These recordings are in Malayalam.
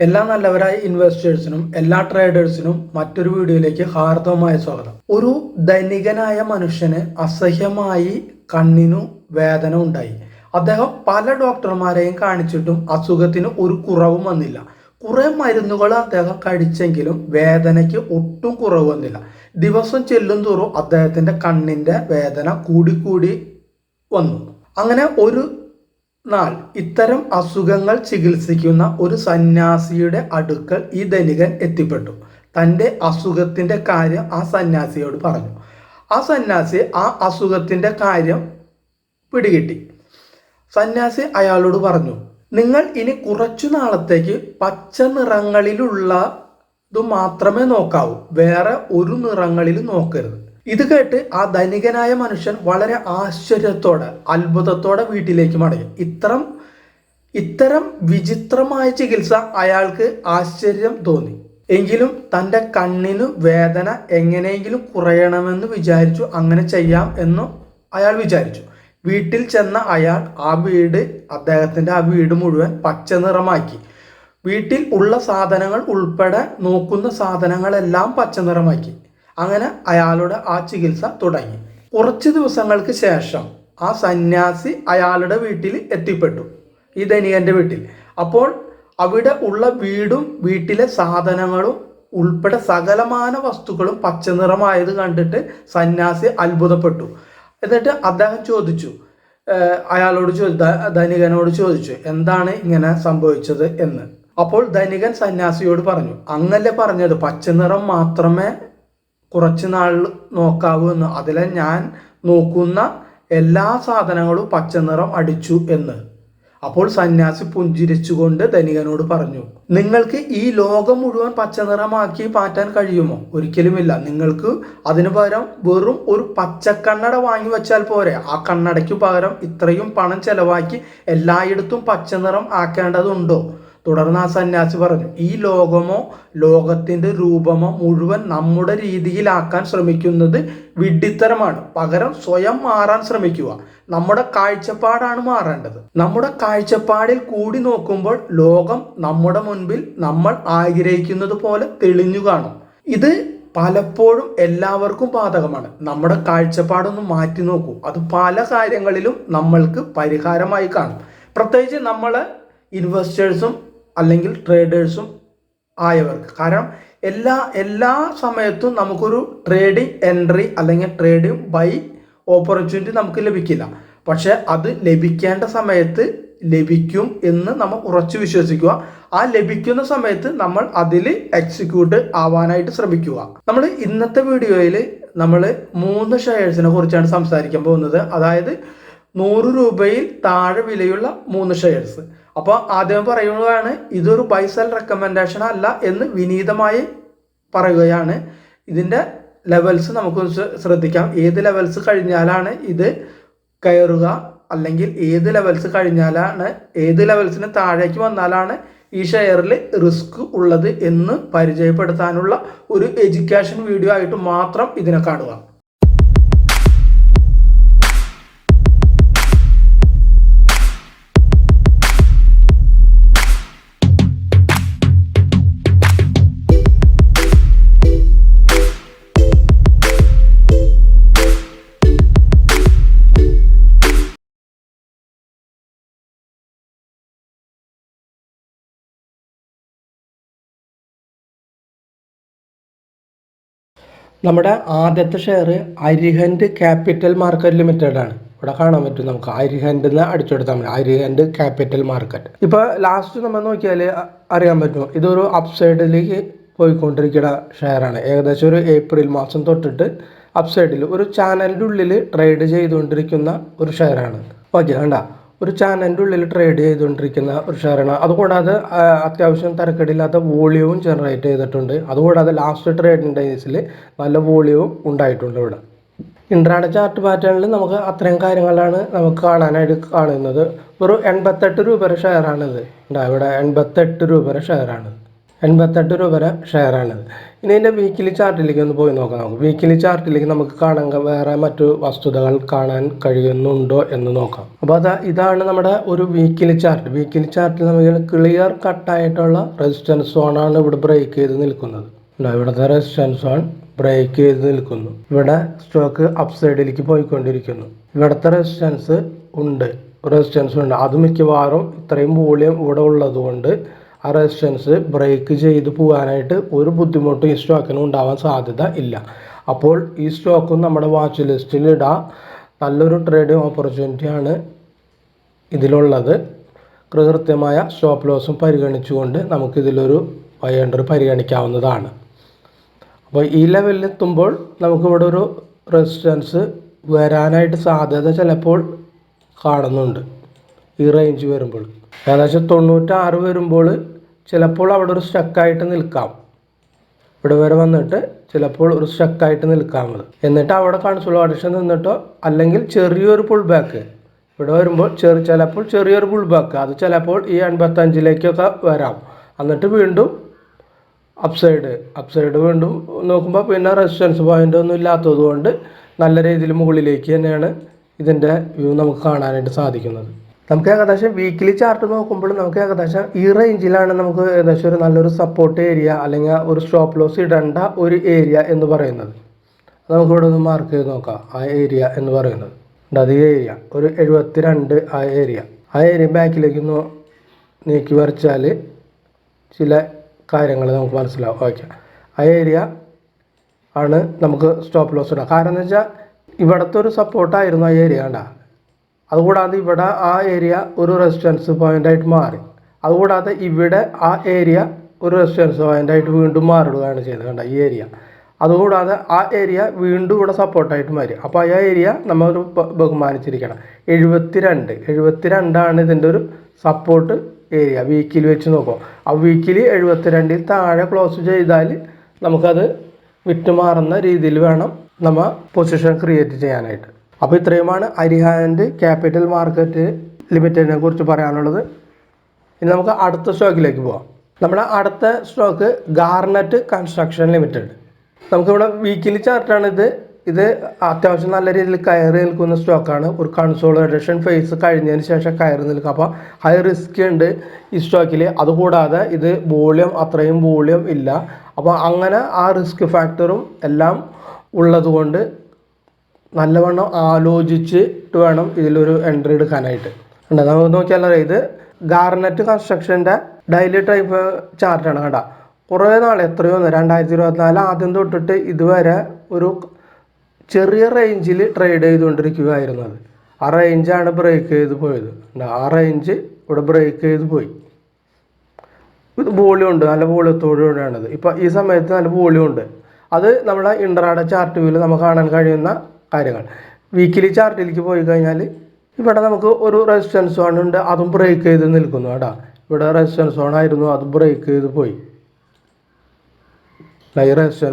എല്ലാ നല്ലവരായ ഇൻവെസ്റ്റേഴ്സിനും എല്ലാ ട്രേഡേഴ്സിനും മറ്റൊരു വീഡിയോയിലേക്ക് ഹാർദവമായ സ്വാഗതം. ഒരു ധനികനായ മനുഷ്യന് അസഹ്യമായി കണ്ണിനു വേദന ഉണ്ടായി. അദ്ദേഹം പല ഡോക്ടർമാരെയും കാണിച്ചിട്ടും അസുഖത്തിന് ഒരു കുറവും വന്നില്ല. കുറെ മരുന്നുകൾ അദ്ദേഹം കഴിച്ചെങ്കിലും വേദനയ്ക്ക് ഒട്ടും കുറവ് വന്നില്ല. ദിവസം ചെല്ലും തോറും അദ്ദേഹത്തിന്റെ കണ്ണിന്റെ വേദന കൂടിക്കൂടി വന്നു. അങ്ങനെ ഒരു നാൾ ഇത്തരം അസുഖങ്ങൾ ചികിത്സിക്കുന്ന ഒരു സന്യാസിയുടെ അടുക്കൽ ഈ ധനികൻ എത്തിപ്പെട്ടു. തൻ്റെ അസുഖത്തിൻ്റെ കാര്യം ആ സന്യാസിയോട് പറഞ്ഞു. ആ സന്യാസി ആ അസുഖത്തിൻ്റെ കാര്യം പിടികിട്ടി. സന്യാസി അയാളോട് പറഞ്ഞു, നിങ്ങൾ ഇനി കുറച്ചു നാളത്തേക്ക് പച്ച നിറങ്ങളിലുള്ളതു മാത്രമേ നോക്കാവൂ, വേറെ ഒരു നിറങ്ങളിൽ നോക്കരുത്. ഇത് കേട്ട് ആ ധനികനായ മനുഷ്യൻ വളരെ ആശ്ചര്യത്തോടെ അത്ഭുതത്തോടെ വീട്ടിലേക്ക് മടങ്ങി. ഇത്തരം വിചിത്രമായ ചികിത്സ അയാൾക്ക് ആശ്ചര്യം തോന്നി. എങ്കിലും തൻ്റെ കണ്ണിന് വേദന എങ്ങനെയെങ്കിലും കുറയണമെന്ന് വിചാരിച്ചു. അങ്ങനെ ചെയ്യാം എന്ന് അയാൾ വിചാരിച്ചു. വീട്ടിൽ ചെന്ന അയാൾ അദ്ദേഹത്തിൻ്റെ ആ വീട് മുഴുവൻ പച്ച നിറമാക്കി. വീട്ടിൽ ഉള്ള സാധനങ്ങൾ ഉൾപ്പെടെ നോക്കുന്ന സാധനങ്ങളെല്ലാം പച്ച നിറമാക്കി. അങ്ങനെ അയാളുടെ ആ ചികിത്സ തുടങ്ങി. കുറച്ച് ദിവസങ്ങൾക്ക് ശേഷം ആ സന്യാസി അയാളുടെ വീട്ടിൽ എത്തിപ്പെട്ടു, ഈ ധനികന്റെ വീട്ടിൽ. അപ്പോൾ അവിടെ ഉള്ള വീടും വീട്ടിലെ സാധനങ്ങളും ഉൾപ്പെടെ സകലമാന വസ്തുക്കളും പച്ച നിറമായത് കണ്ടിട്ട് സന്യാസി അത്ഭുതപ്പെട്ടു. എന്നിട്ട് അദ്ദേഹം ചോദിച്ചു, ധനികനോട് ചോദിച്ചു, എന്താണ് ഇങ്ങനെ സംഭവിച്ചത് എന്ന്. അപ്പോൾ ധനികൻ സന്യാസിയോട് പറഞ്ഞു, അങ്ങല്ലേ പറഞ്ഞത് പച്ച നിറം മാത്രമേ കുറച്ച് നാൾ നോക്കാവൂ എന്ന്. അതിലെ ഞാൻ നോക്കുന്ന എല്ലാ സാധനങ്ങളും പച്ച നിറം അടിച്ചു എന്ന്. അപ്പോൾ സന്യാസി പുഞ്ചിരിച്ചുകൊണ്ട് ധനികനോട് പറഞ്ഞു, നിങ്ങൾക്ക് ഈ ലോകം മുഴുവൻ പച്ച നിറമാക്കി മാറ്റാൻ കഴിയുമോ? ഒരിക്കലുമില്ല. നിങ്ങൾക്ക് അതിനു പകരം വെറും ഒരു പച്ചക്കണ്ണട വാങ്ങി വെച്ചാൽ പോരെ. ആ കണ്ണടയ്ക്ക് പകരം ഇത്രയും പണം ചെലവാക്കി എല്ലായിടത്തും പച്ച നിറം ആക്കേണ്ടതുണ്ടോ? തുടർന്ന് ആ സന്യാസി പറഞ്ഞു, ഈ ലോകമോ ലോകത്തിന്റെ രൂപമോ മുഴുവൻ നമ്മുടെ രീതിയിലാക്കാൻ ശ്രമിക്കുന്നത് വിഡ്ഢിത്തരമാണ്. പകരം സ്വയം മാറാൻ ശ്രമിക്കുക. നമ്മുടെ കാഴ്ചപ്പാടാണ് മാറേണ്ടത്. നമ്മുടെ കാഴ്ചപ്പാടിൽ കൂടി നോക്കുമ്പോൾ ലോകം നമ്മുടെ മുൻപിൽ നമ്മൾ ആഗ്രഹിക്കുന്നത് പോലെ തെളിഞ്ഞു കാണും. ഇത് പലപ്പോഴും എല്ലാവർക്കും ബാധകമാണ്. നമ്മുടെ കാഴ്ചപ്പാടൊന്ന് മാറ്റി നോക്കൂ. അത് പല കാര്യങ്ങളിലും നമ്മൾക്ക് പരിഹാരമായി കാണും. പ്രത്യേകിച്ച് നമ്മളെ ഇൻവെസ്റ്റേഴ്സും അല്ലെങ്കിൽ ട്രേഡേഴ്സും ആയവർക്ക്. കാരണം എല്ലാ സമയത്തും നമുക്കൊരു ട്രേഡിംഗ് എൻട്രി അല്ലെങ്കിൽ ട്രേഡിംഗ് ബൈ ഓപ്പർച്യൂണിറ്റി നമുക്ക് ലഭിക്കില്ല. പക്ഷെ അത് ലഭിക്കേണ്ട സമയത്ത് ലഭിക്കും എന്ന് നമ്മൾ ഉറച്ചു വിശ്വസിക്കുക. ആ ലഭിക്കുന്ന സമയത്ത് നമ്മൾ അതിൽ എക്സിക്യൂട്ട് ആവാനായിട്ട് ശ്രമിക്കുക. നമ്മൾ ഇന്നത്തെ വീഡിയോയിൽ നമ്മൾ 3 ഷെയർസിനെ കുറിച്ചാണ് സംസാരിക്കാൻ പോകുന്നത്. അതായത് 100 രൂപയിൽ താഴെ വിലയുള്ള 3 ഷെയർസ്. അപ്പോൾ ആദ്യം പറയുന്നതാണ്, ഇതൊരു ബൈ സെൽ റെക്കമെൻഡേഷൻ അല്ല എന്ന് വിനീതമായി പറയുകയാണ്. ഇതിൻ്റെ ലെവൽസ് നമുക്ക് ശ്രദ്ധിക്കാം. ഏത് ലെവൽസ് കഴിഞ്ഞാലാണ് ഇത് കയറുക, അല്ലെങ്കിൽ ഏത് ലെവൽസിന് താഴേക്ക് വന്നാലാണ് ഈ ഷെയറിൽ റിസ്ക് ഉള്ളത് എന്ന് പരിചയപ്പെടുത്താനുള്ള ഒരു എഡ്യൂക്കേഷൻ വീഡിയോ ആയിട്ട് മാത്രം ഇതിനെ കാണുക. നമ്മുടെ ആദ്യത്തെ ഷെയർ അരിഹന്റ് ക്യാപിറ്റൽ മാർക്കറ്റ് ലിമിറ്റഡ് ആണ്. ഇവിടെ കാണാൻ പറ്റും, നമുക്ക് അരിഹന്റ് എന്ന് അടിച്ചെടുത്താൽ മതി, അരിഹന്റ് ക്യാപിറ്റൽ മാർക്കറ്റ്. ഇപ്പോൾ ലാസ്റ്റ് നമ്മൾ നോക്കിയാൽ അറിയാൻ പറ്റും, ഇതൊരു അപ്സൈഡിലേക്ക് പോയിക്കൊണ്ടിരിക്കുന്ന ഷെയറാണ്. ഏകദേശം ഒരു ഏപ്രിൽ മാസം തൊട്ടിട്ട് അപ്സൈഡിൽ ഒരു ചാനലിൻ്റെ ഉള്ളിൽ ട്രേഡ് ചെയ്തുകൊണ്ടിരിക്കുന്ന ഒരു ഷെയറാണ്. ഓക്കെ, വേണ്ട, ഒരു ചാനലിൻ്റെ ഉള്ളിൽ ട്രേഡ് ചെയ്തുകൊണ്ടിരിക്കുന്ന ഒരു ഷെയറാണ്. അതുകൂടാതെ അത്യാവശ്യം തരക്കേടില്ലാത്ത വോളിയവും ജനറേറ്റ് ചെയ്തിട്ടുണ്ട്. അതുകൂടാതെ ലാസ്റ്റ് ട്രേഡിംഗ് ഡേയ്സിൽ നല്ല വോളിയവും ഉണ്ടായിട്ടുണ്ട്. ഇവിടെ ഇൻട്രാഡേ ചാർട്ട് പാറ്റേണിൽ നമുക്ക് അത്രയും കാര്യങ്ങളാണ് നമുക്ക് കാണാനായിട്ട് കാണുന്നത്. ഒരു 88 രൂപയുടെ ഷെയറാണിത്. ഇവിടെ 88 രൂപയുടെ ഷെയറാണ്. 88 രൂപ വരെ ഷെയറാണിത്. ഇനി ഇതിൻ്റെ വീക്കിലി ചാർട്ടിലേക്ക് ഒന്ന് പോയി നോക്കാം. നമുക്ക് വീക്കിലി ചാർട്ടിലേക്ക് നമുക്ക് കാണാൻ വേറെ മറ്റു വസ്തുതകൾ കാണാൻ കഴിയുന്നുണ്ടോ എന്ന് നോക്കാം. അപ്പോൾ ഇതാണ് നമ്മുടെ ഒരു വീക്കിലി ചാർട്ട്. വീക്കിലി ചാർട്ടിൽ നമുക്ക് ക്ലിയർ കട്ടായിട്ടുള്ള റെസിസ്റ്റൻസ് സോണാണ് ഇവിടെ ബ്രേക്ക് ചെയ്ത് നിൽക്കുന്നത്. ഇവിടുത്തെ റെസിസ്റ്റൻസ് സോൺ ബ്രേക്ക് ചെയ്ത് നിൽക്കുന്നു. ഇവിടെ സ്റ്റോക്ക് അപ്സൈഡിലേക്ക് പോയിക്കൊണ്ടിരിക്കുന്നു. ഇവിടുത്തെ റെസിസ്റ്റൻസ് ഉണ്ട്. അത് മിക്കവാറും ഇത്രയും വോളിയം ഇവിടെ ഉള്ളതുകൊണ്ട് ആ റെസിസ്റ്റൻസ് ബ്രേക്ക് ചെയ്ത് പോകാനായിട്ട് ഒരു ബുദ്ധിമുട്ടും ഈ സ്റ്റോക്കിന് ഉണ്ടാവാൻ സാധ്യത ഇല്ല. അപ്പോൾ ഈ സ്റ്റോക്കും നമ്മുടെ വാച്ച് ലിസ്റ്റിൽ ഇടാൻ നല്ലൊരു ട്രേഡിംഗ് ഓപ്പർച്യൂണിറ്റിയാണ് ഇതിലുള്ളത്. കൃത്യമായ സ്റ്റോപ്പ് ലോസും പരിഗണിച്ചുകൊണ്ട് നമുക്കിതിലൊരു ബൈ എൻട്രി പരിഗണിക്കാവുന്നതാണ്. അപ്പോൾ ഈ ലെവലിൽ എത്തുമ്പോൾ നമുക്കിവിടെ ഒരു റെസിസ്റ്റൻസ് വരാനായിട്ട് സാധ്യത ചിലപ്പോൾ കാണുന്നുണ്ട്. ഈ റേഞ്ച് വരുമ്പോൾ ഏകദേശം 96 വരുമ്പോൾ ചിലപ്പോൾ അവിടെ ഒരു സ്റ്റക്കായിട്ട് നിൽക്കാം. ഇവിടെ വരെ വന്നിട്ട് ചിലപ്പോൾ ഒരു സ്റ്റക്കായിട്ട് നിൽക്കാമത്. എന്നിട്ട് അവിടെ കൺസോളിഡേഷൻ നിന്നിട്ടോ അല്ലെങ്കിൽ ചെറിയൊരു പുൾ ബാക്ക് ഇവിടെ വരുമ്പോൾ ചിലപ്പോൾ ചെറിയൊരു പുൾ ബാക്ക് അത് ചിലപ്പോൾ ഈ 85ലേക്കൊക്കെ വരാം. എന്നിട്ട് വീണ്ടും അപ്സൈഡ് വീണ്ടും നോക്കുമ്പോൾ പിന്നെ റെസിസ്റ്റൻസ് പോയിൻ്റ് ഒന്നും ഇല്ലാത്തത് കൊണ്ട് നല്ല രീതിയിൽ മുകളിലേക്ക് തന്നെയാണ് ഇതിൻ്റെ വ്യൂ നമുക്ക് കാണാനായിട്ട് സാധിക്കുന്നത്. നമുക്ക് ഏകദേശം വീക്കിലി ചാർട്ട് നോക്കുമ്പോൾ നമുക്ക് ഏകദേശം ഈ റേഞ്ചിലാണ് നമുക്ക് ഏകദേശം ഒരു നല്ലൊരു സപ്പോർട്ട് ഏരിയ അല്ലെങ്കിൽ ഒരു സ്റ്റോപ്പ് ലോസ് ഇടേണ്ട ഒരു ഏരിയ എന്ന് പറയുന്നത്. നമുക്കിവിടെ ഒന്ന് മാർക്ക് ചെയ്ത് നോക്കാം. ആ ഏരിയ എന്ന് പറയുന്നത് അത് ഈ ഏരിയ ഒരു 72 ആ ഏരിയ ബാക്കിലേക്ക് ഒന്ന് നീക്കി വരച്ചാൽ ചില കാര്യങ്ങൾ നമുക്ക് മനസ്സിലാവും. ഓക്കെ, ആ ഏരിയ ആണ് നമുക്ക് സ്റ്റോപ്പ് ലോസ് ഇടാം. കാരണം എന്ന് വെച്ചാൽ ഇവിടുത്തെ ഒരു സപ്പോർട്ടായിരുന്നു ആ ഏരിയ കണ്ട. അതുകൂടാതെ ഇവിടെ ആ ഏരിയ ഒരു റെസിസ്റ്റൻസ് പോയിൻ്റായിട്ട് മാറി. അതുകൂടാതെ ഇവിടെ ആ ഏരിയ ഒരു റെസിസ്റ്റൻസ് പോയിൻ്റായിട്ട് വീണ്ടും മാറിടുകയാണ് ചെയ്തത് കണ്ട ഈ ഏരിയ. അതുകൂടാതെ ആ ഏരിയ വീണ്ടും ഇവിടെ സപ്പോർട്ടായിട്ട് മാറി. അപ്പോൾ ആ ഏരിയ നമ്മൾ ബഹുമാനിച്ചിരിക്കണം. 72 ഇതിൻ്റെ ഒരു സപ്പോർട്ട് ഏരിയ വീക്കിലി വെച്ച് നോക്കും. ആ വീക്കിലി 72 താഴെ ക്ലോസ് ചെയ്താൽ നമുക്കത് വിട്ടുമാറുന്ന രീതിയിൽ വേണം നമ്മൾ പൊസിഷൻ ക്രിയേറ്റ് ചെയ്യാനായിട്ട്. അപ്പോൾ ഇത്രയുമാണ് അരിഹാൻഡ് ക്യാപിറ്റൽ മാർക്കറ്റ് ലിമിറ്റഡിനെ കുറിച്ച് പറയാനുള്ളത്. ഇനി നമുക്ക് അടുത്ത സ്റ്റോക്കിലേക്ക് പോകാം. നമ്മുടെ അടുത്ത സ്റ്റോക്ക് ഗാർനറ്റ് കൺസ്ട്രക്ഷൻ ലിമിറ്റഡ്. നമുക്കിവിടെ വീക്കിലി ചാർട്ടാണിത്. ഇത് അത്യാവശ്യം നല്ല രീതിയിൽ കയറി നിൽക്കുന്ന സ്റ്റോക്കാണ്. ഒരു കൺസോളിഡേഷൻ ഫേസ് കഴിഞ്ഞതിന് ശേഷം കയറി നിൽക്കുക. അപ്പോൾ ഹൈ റിസ്ക് ഉണ്ട് ഈ സ്റ്റോക്കിൽ. അതുകൂടാതെ ഇത് അത്രയും വോളിയം ഇല്ല. അപ്പോൾ അങ്ങനെ ആ റിസ്ക് ഫാക്ടറും എല്ലാം ഉള്ളതുകൊണ്ട് നല്ലവണ്ണം ആലോചിച്ചിട്ട് വേണം ഇതിലൊരു എൻട്രി എടുക്കാനായിട്ട്. നമുക്ക് നോക്കിയാൽ ഇത് ഗാർനറ്റ് കൺസ്ട്രക്ഷൻ്റെ ഡെയിലി ടൈപ്പ് ചാർട്ടാണ് കണ്ട. കുറേ നാൾ എത്രയോ 2024 ആദ്യം തൊട്ടിട്ട് ഇതുവരെ ഒരു ചെറിയ റേഞ്ചിൽ ട്രേഡ് ചെയ്തുകൊണ്ടിരിക്കുകയായിരുന്നു. ആ റേഞ്ചാണ് ബ്രേക്ക് ചെയ്ത് പോയത്. ആ റേഞ്ച് ഇവിടെ ബ്രേക്ക് ചെയ്ത് പോയി. ഇത് വോളിയം ഉണ്ട്, നല്ല വോളിയത്തോടുകൂടിയാണിത്. ഇപ്പോൾ ഈ സമയത്ത് നല്ല വോളിയം ഉണ്ട്. അത് നമ്മുടെ ഇൻട്രാഡേ ചാർട്ട് വ്യൂവിൽ നമുക്ക് കാണാൻ കഴിയുന്ന കാര്യങ്ങൾ. വീക്കിലി ചാർട്ടിലേക്ക് പോയി കഴിഞ്ഞാൽ ഇവിടെ നമുക്ക് ഒരു റെസിസ്റ്റൻസ് സോൺ ഉണ്ട്, അതും ബ്രേക്ക് ചെയ്ത് നിൽക്കുന്നു കേട്ടോ. ഇവിടെ റെസിസ്റ്റൻസ് സോൺ ആയിരുന്നു, അത് ബ്രേക്ക് ചെയ്ത് പോയി.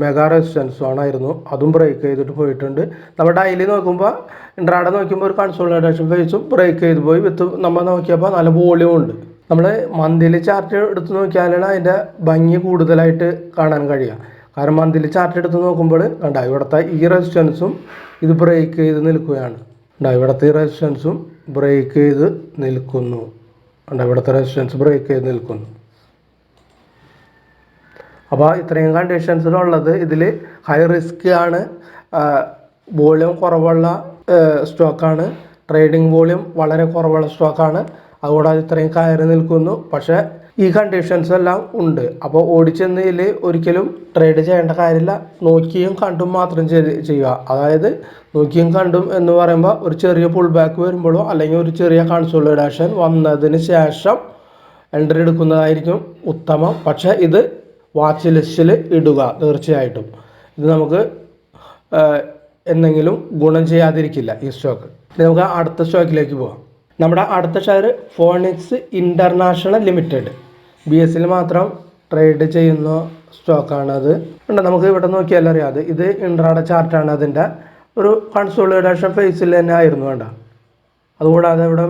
മെഗാ റെസിസ്റ്റൻസ് സോൺ ആയിരുന്നു, അതും ബ്രേക്ക് ചെയ്തിട്ട് പോയിട്ടുണ്ട്. നമ്മൾ ഡെയിലി നോക്കുമ്പോൾ ഇൻട്രാഡേ നോക്കുമ്പോൾ ഒരു കൺസോളിഡേഷൻ ഫേസും ബ്രേക്ക് ചെയ്ത് പോയി. നമ്മൾ നോക്കിയപ്പോൾ നല്ല വോളിയം ഉണ്ട്. നമ്മൾ മന്ത്ലി ചാർട്ട് എടുത്ത് നോക്കിയാലാണ് അതിൻ്റെ ഭംഗി കൂടുതലായിട്ട് കാണാൻ കഴിയുക. കാരണം മന്ത്ലി ചാർട്ട് എടുത്ത് നോക്കുമ്പോൾ കണ്ട ഇവിടുത്തെ ഈ റെസിസ്റ്റൻസും ഇത് ബ്രേക്ക് ചെയ്ത് നിൽക്കുകയാണ്. ഇവിടുത്തെ ഈ റെസിസ്റ്റൻസും ബ്രേക്ക് ചെയ്ത് നിൽക്കുന്നു. ഇവിടുത്തെ റെസിസ്റ്റൻസ് ബ്രേക്ക് ചെയ്ത് നിൽക്കുന്നു. അപ്പോൾ ഇത്രയും കണ്ടീഷൻസിലുള്ളത് ഇതിൽ ഹൈ റിസ്ക് ആണ്, വോളിയം കുറവുള്ള സ്റ്റോക്കാണ്, ട്രേഡിംഗ് വോളിയം വളരെ കുറവുള്ള സ്റ്റോക്കാണ്. അതുകൂടാതെ ഇത്രയും കയറി നിൽക്കുന്നു. പക്ഷേ ഈ കണ്ടീഷൻസ് എല്ലാം ഉണ്ട്. അപ്പോൾ ഓടിച്ചെന്നതിൽ ഒരിക്കലും ട്രേഡ് ചെയ്യേണ്ട കാര്യമില്ല. നോക്കിയും കണ്ടും മാത്രം ചെയ്യുക. അതായത് നോക്കിയും കണ്ടും എന്ന് പറയുമ്പോൾ ഒരു ചെറിയ പുൾ ബാക്ക് വരുമ്പോഴോ അല്ലെങ്കിൽ ഒരു ചെറിയ കൺസോളിഡേഷൻ വന്നതിന് ശേഷം എൻട്രി എടുക്കുന്നതായിരിക്കും ഉത്തമം. പക്ഷേ ഇത് വാച്ച് ലിസ്റ്റിൽ ഇടുക തീർച്ചയായിട്ടും. ഇത് നമുക്ക് എന്തെങ്കിലും ഗുണം ചെയ്യാതിരിക്കില്ല ഈ സ്റ്റോക്ക്. നമുക്ക് അടുത്ത സ്റ്റോക്കിലേക്ക് പോകാം. നമ്മുടെ അടുത്ത share phonics international limited. BSE മാത്രം ട്രേഡ് ചെയ്യുന്ന സ്റ്റോക്കാണത്. നമുക്ക് ഇവിടെ നോക്കിയാൽ അറിയാതെ ഇത് ഇൻട്രാഡേ ചാർട്ടാണ്. അതിൻ്റെ ഒരു കൺസോളിഡേഷൻ ഫേസിൽ തന്നെ ആയിരുന്നു വേണ്ട. അതുകൂടാതെ ഇവിടെ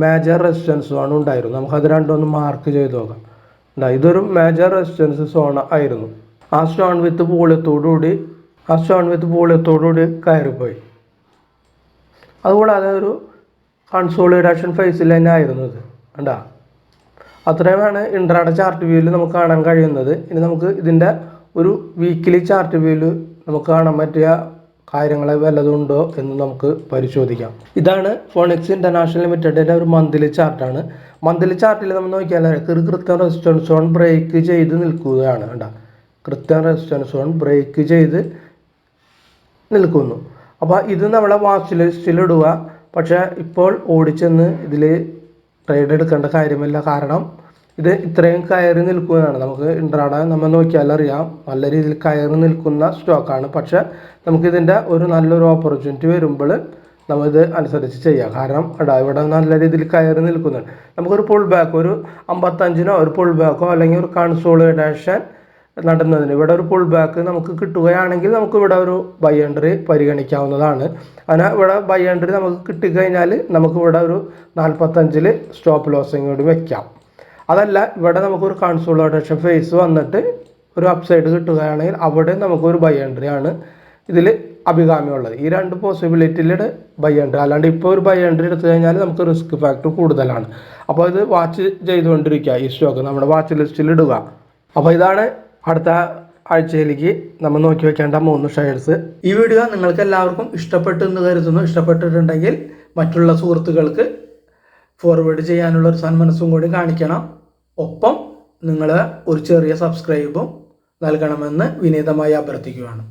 മേജർ റെസിസ്റ്റൻസുമാണ് ഉണ്ടായിരുന്നു. നമുക്കത് രണ്ടൊന്ന് മാർക്ക് ചെയ്ത് നോക്കാം. ഇതൊരു മേജർ റെസിസ്റ്റൻസ് സോൺ ആയിരുന്നു. ആ സ്റ്റോൺ വിത്ത് വോളിയത്തോടുകൂടി കയറിപ്പോയി. അതുകൂടാതെ ഒരു കൺസോളിഡേഷൻ ഫേസിൽ തന്നെ ആയിരുന്നു ഇത്. കണ്ടാ, അത്രയുമാണ് ഇൻട്രാഡേ ചാർട്ട് വ്യൂവിൽ നമുക്ക് കാണാൻ കഴിയുന്നത്. ഇനി നമുക്ക് ഇതിൻ്റെ ഒരു വീക്കിലി ചാർട്ട് വ്യൂവിൽ നമുക്ക് കാണാൻ പറ്റിയ കാര്യങ്ങൾ വല്ലതും ഉണ്ടോ എന്ന് നമുക്ക് പരിശോധിക്കാം. ഇതാണ് ഫോണിക്സ് ഇൻ്റർനാഷണൽ ലിമിറ്റഡിൻ്റെ ഒരു മന്ത്ലി ചാർട്ടാണ്. മന്ത്ലി ചാർട്ടിൽ നമ്മൾ നോക്കിയാൽ കൃത്യം റെസിസ്റ്റൻസ് സോൺ ബ്രേക്ക് ചെയ്ത് നിൽക്കുകയാണ്. കണ്ടാ, കൃത്യം റെസിസ്റ്റൻസ് സോൺ ബ്രേക്ക് ചെയ്ത് നിൽക്കുന്നു. അപ്പോൾ ഇത് നമ്മളെ വാച്ച് ലിസ്റ്റിൽ ഇടുക. പക്ഷേ ഇപ്പോൾ ഓടിച്ചെന്ന് ഇതിൽ ട്രേഡ് എടുക്കേണ്ട കാര്യമില്ല. കാരണം ഇത് ഇത്രയും കയറി നിൽക്കുന്നതാണ്. നമുക്ക് ഇൻട്രാഡേ നമ്മൾ നോക്കിയാൽ അറിയാം, നല്ല രീതിയിൽ കയറി നിൽക്കുന്ന സ്റ്റോക്കാണ്. പക്ഷേ നമുക്കിതിൻ്റെ ഒരു നല്ലൊരു ഓപ്പർച്യൂണിറ്റി വരുമ്പോൾ നമ്മളിത് അനുസരിച്ച് ചെയ്യാം. കാരണം ഇവിടെ നല്ല രീതിയിൽ കയറി നിൽക്കുന്നുണ്ട്. നമുക്കൊരു പുൾ ബാക്ക്, ഒരു 55 ഒരു പുൾ ബാക്കോ അല്ലെങ്കിൽ ഒരു കൺസോളിഡേഷൻ നടന്നതിന് ഇവിടെ ഒരു പുൾ ബാക്ക് നമുക്ക് കിട്ടുകയാണെങ്കിൽ നമുക്ക് ഇവിടെ ഒരു ബൈ എൻട്രി പരിഗണിക്കാവുന്നതാണ്. അങ്ങനെ ഇവിടെ ബൈ എൻട്രി നമുക്ക് കിട്ടിക്കഴിഞ്ഞാൽ നമുക്ക് ഇവിടെ ഒരു 45 സ്റ്റോപ്പ് ലോസിങ് കൂടി വെക്കാം. അതല്ല, ഇവിടെ നമുക്കൊരു കൺസോളിഡേഷൻ ഫേസ് വന്നിട്ട് ഒരു അപ്സൈഡ് കിട്ടുകയാണെങ്കിൽ അവിടെ നമുക്കൊരു ബൈ എൻട്രി ആണ് ഇതിൽ അഭികാമ്യമുള്ളത്. ഈ രണ്ട് പോസിബിലിറ്റിയിലൂടെ ബൈ എൻട്രി. അല്ലാണ്ട് ഇപ്പോൾ ഒരു ബൈ എൻട്രി എടുത്തു കഴിഞ്ഞാൽ നമുക്ക് റിസ്ക് ഫാക്ടർ കൂടുതലാണ്. അപ്പോൾ ഇത് വാച്ച് ചെയ്തുകൊണ്ടിരിക്കുക, ഈ സ്റ്റോക്ക് നമ്മുടെ വാച്ച് ലിസ്റ്റിൽ ഇടുക. അപ്പോൾ ഇതാണ് അടുത്ത ആഴ്ചയിലേക്ക് നമ്മൾ നോക്കി വെക്കേണ്ട 3 ഷെയർസ്. ഈ വീഡിയോ നിങ്ങൾക്ക് എല്ലാവർക്കും ഇഷ്ടപ്പെട്ടു എന്ന് കരുതുന്നു. ഇഷ്ടപ്പെട്ടിട്ടുണ്ടെങ്കിൽ മറ്റുള്ള സുഹൃത്തുക്കൾക്ക് ഫോർവേഡ് ചെയ്യാനുള്ള ഒരു സന്മനസ്സും കൂടി കാണിക്കണം. ഒപ്പം നിങ്ങൾ ഒരു ചെറിയ സബ്സ്ക്രൈബും നൽകണമെന്ന് വിനീതമായി അഭ്യർത്ഥിക്കുകയാണ്.